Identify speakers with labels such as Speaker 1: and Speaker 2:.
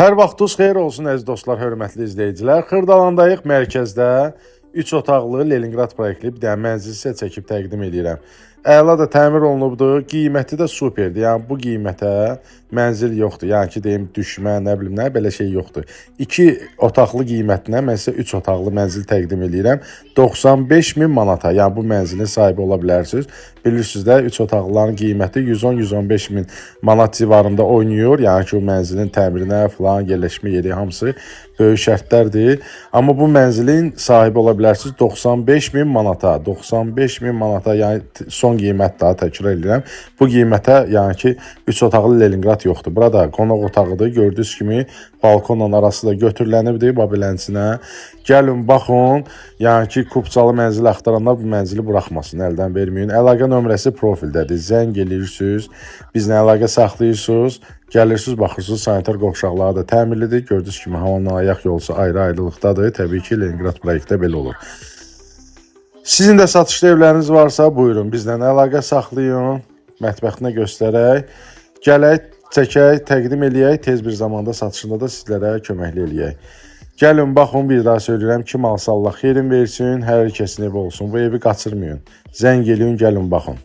Speaker 1: Hər vaxtınız xeyir olsun əziz dostlar, hörmətli izləyicilər. Xırdalandayıq mərkəzdə 3 otaqlı Leningrad proyektli bir dənə mənzil sizə çəkib təqdim edirəm. Əla da təmir olunubdur, qiyməti də superdir. Yəni bu qiymətə mənzil yoxdur. Yəni ki, deyim düşmə, nə bilim nə, belə şey yoxdur. 2 otaqlı qiymətinə mən sizə 3 otaqlı mənzil təqdim edirəm. 95.000 manata. Yəni bu mənzilin sahibi ola bilərsiniz. Bilirsiniz də 3 otaqlıların qiyməti 110-115 min manat civarında oynayır. Yəni ki, o mənzilin təmirinə falan, yerləşmə yeri hamısı böyük şərtlərdir. Amma bu mənzilin sahibi ola bilərsiniz 95.000 manata. 95.000 manata, yəni son qiymət daha təkrar edirəm. Bu qiymətə, yəni ki, 3 otaqlı Leningrad yoxdur. Burada qonaq otağıdır. Gördüyünüz kimi balkonla arası da götürülənibdir babilənçinə. Gəlin, baxın. Yəni ki, kupçalı mənzil axtaranlar bu mənzili buraxmasın, əldən verməyin. Əlaqə nömrəsi profildədir. Zəng eləyirsiniz, bizlə əlaqə saxlayırsınız. Gəlirsiniz, baxırsınız, sanitar qovşaqları da təmirlidir. Gördüyünüz kimi havanın ayaq yolusu ayrı-ayrılıqdadır. Təbii ki, Leningrad proyektdə belə olur. Sizin də satışlı evləriniz varsa, buyurun, bizlə əlaqə saxlayın. Mətbəxtinə göstərək. Gələk, çəkək, təqdim eləyək. Tez bir zamanda satışında da sizlərə köməkli eləyək. Gəlin, baxın, bir daha söyləyirəm. Kim alsa Allah xeyrin versin, hər kəsin evi olsun. Bu evi qaçırmayın. Zəng eləyin, gəlin, baxın.